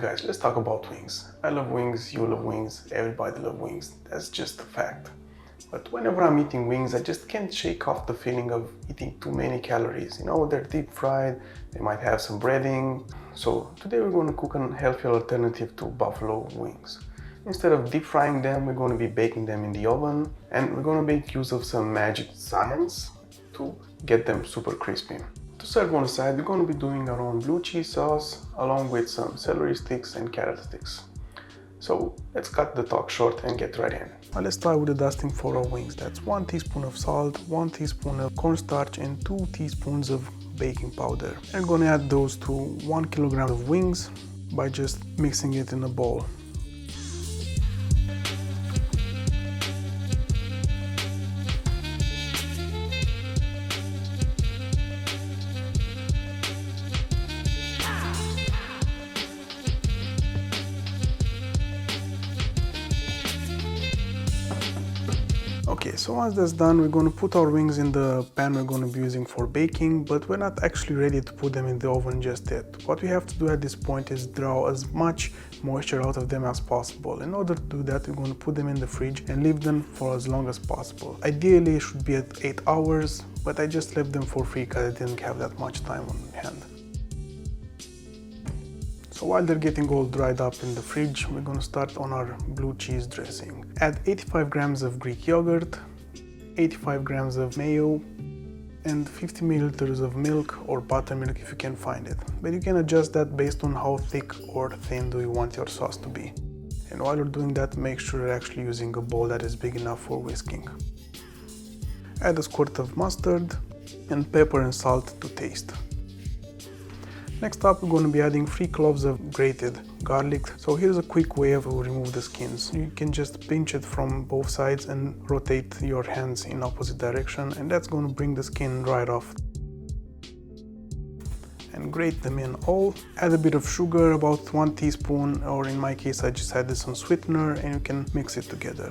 guys, let's talk about wings. I love wings, you love wings, everybody loves wings. That's just a fact. But whenever I'm eating wings, I just can't shake off the feeling of eating too many calories. You know, they're deep fried, they might have some breading. So today we're going to cook a healthier alternative to buffalo wings. Instead of deep frying them, we're going to be baking them in the oven, and we're going to make use of some magic science to get them super crispy. To serve on the side, we're going to be doing our own blue cheese sauce along with some celery sticks and carrot sticks. So let's cut the talk short and get right in. Now let's start with the dusting for our wings. That's 1 teaspoon of salt, 1 teaspoon of cornstarch and 2 teaspoons of baking powder. And we're going to add those to 1 kilogram of wings by just mixing it in a bowl. Okay, so once that's done, we're going to put our wings in the pan we're going to be using for baking, but we're not actually ready to put them in the oven just yet. What we have to do at this point is draw as much moisture out of them as possible. In order to do that, we're going to put them in the fridge and leave them for as long as possible. Ideally, it should be at 8 hours, but I just left them for free because I didn't have that much time on hand. So while they're getting all dried up in the fridge, we're going to start on our blue cheese dressing. Add 85 grams of Greek yogurt, 85 grams of mayo, and 50 milliliters of milk or buttermilk if you can find it. But you can adjust that based on how thick or thin do you want your sauce to be. And while you're doing that, make sure you're actually using a bowl that is big enough for whisking. Add a squirt of mustard and pepper and salt to taste. Next up, we're going to be adding 3 cloves of grated garlic. So here's a quick way of remove the skins. You can just pinch it from both sides and rotate your hands in opposite direction, and that's going to bring the skin right off. And grate them in all. Add a bit of sugar, about 1 teaspoon, or in my case I just added some sweetener, and you can mix it together.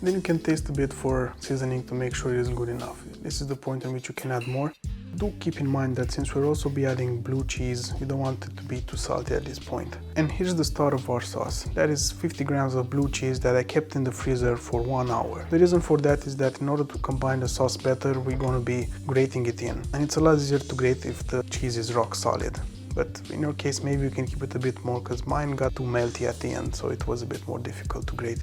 Then you can taste a bit for seasoning to make sure it is good enough. This is the point in which you can add more. Do keep in mind that since we'll also be adding blue cheese, you don't want it to be too salty at this point. And here's the start of our sauce. That is 50 grams of blue cheese that I kept in the freezer for 1 hour. The reason for that is that in order to combine the sauce better, we're going to be grating it in. And it's a lot easier to grate if the cheese is rock solid. But in your case, maybe you can keep it a bit more because mine got too melty at the end, so it was a bit more difficult to grate.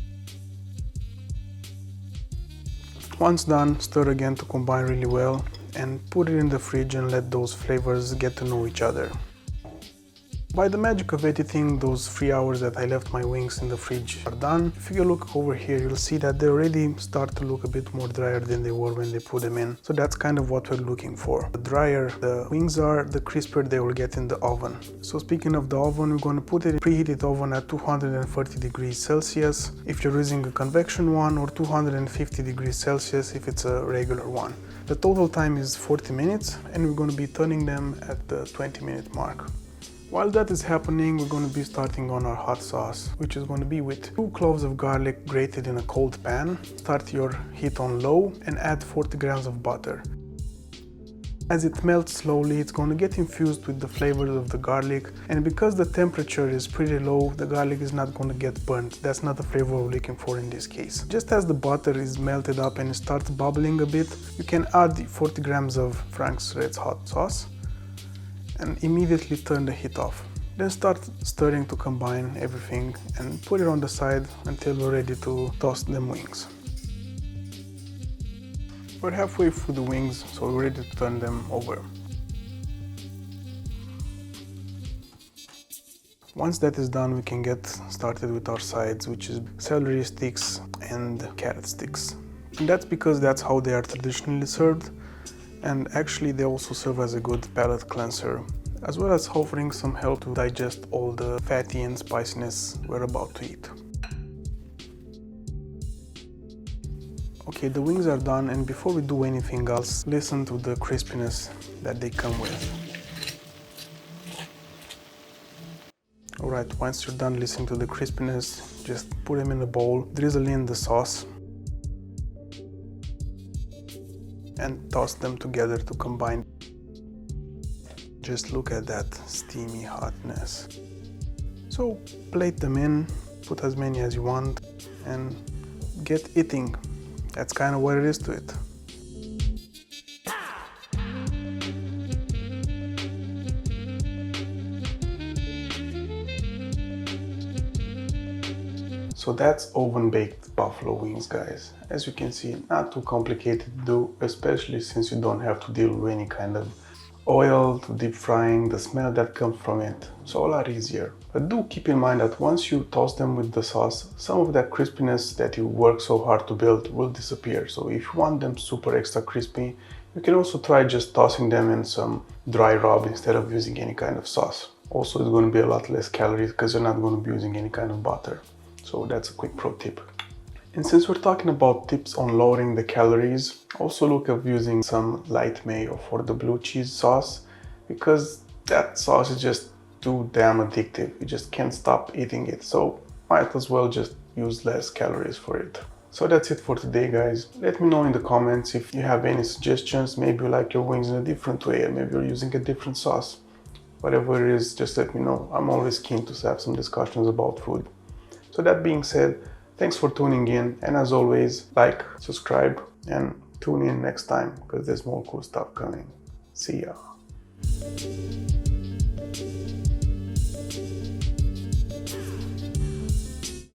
Once done, stir again to combine really well, and put it in the fridge and let those flavors get to know each other. By the magic of editing, those 3 hours that I left my wings in the fridge are done. If you look over here, you'll see that they already start to look a bit more drier than they were when they put them in. So that's kind of what we're looking for. The drier the wings are, the crisper they will get in the oven. So speaking of the oven, we're going to put it in preheated oven at 230 degrees Celsius if you're using a convection one, or 250 degrees Celsius if it's a regular one. The total time is 40 minutes, and we're going to be turning them at the 20-minute mark. While that is happening, we're going to be starting on our hot sauce, which is going to be with 2 cloves of garlic grated in a cold pan. Start your heat on low and add 40 grams of butter. As it melts slowly, it's going to get infused with the flavors of the garlic, and because the temperature is pretty low, the garlic is not going to get burnt. That's not the flavor we're looking for in this case. Just as the butter is melted up and it starts bubbling a bit, you can add 40 grams of Frank's Red Hot sauce and immediately turn the heat off. Then start stirring to combine everything and put it on the side until we're ready to toss them wings. We're halfway through the wings, so we're ready to turn them over. Once that is done, we can get started with our sides, which is celery sticks and carrot sticks. And that's because that's how they are traditionally served, and actually they also serve as a good palate cleanser, as well as offering some help to digest all the fatty and spiciness we're about to eat. Okay, the wings are done, and before we do anything else, listen to the crispiness that they come with. Alright, once you're done listening to the crispiness, just put them in a bowl, drizzle in the sauce, and toss them together to combine. Just look at that steamy hotness. So plate them in, put as many as you want, and get eating. That's kind of what it is to it. So that's oven-baked buffalo wings, guys. As you can see, not too complicated to do, especially since you don't have to deal with any kind of oil to deep frying, the smell that comes from it. So a lot easier. But do keep in mind that once you toss them with the sauce, some of that crispiness that you work so hard to build will disappear. So if you want them super extra crispy, you can also try just tossing them in some dry rub instead of using any kind of sauce. Also, it's going to be a lot less calories because you're not going to be using any kind of butter. So that's a quick pro tip. And since we're talking about tips on lowering the calories, also look at using some light mayo for the blue cheese sauce, because that sauce is just too damn addictive. You just can't stop eating it. So might as well just use less calories for it. So that's it for today, guys. Let me know in the comments if you have any suggestions. Maybe you like your wings in a different way, or maybe you're using a different sauce. Whatever it is, just let me know. I'm always keen to have some discussions about food. So that being said, thanks for tuning in, and as always, like, subscribe, and tune in next time because there's more cool stuff coming. See ya.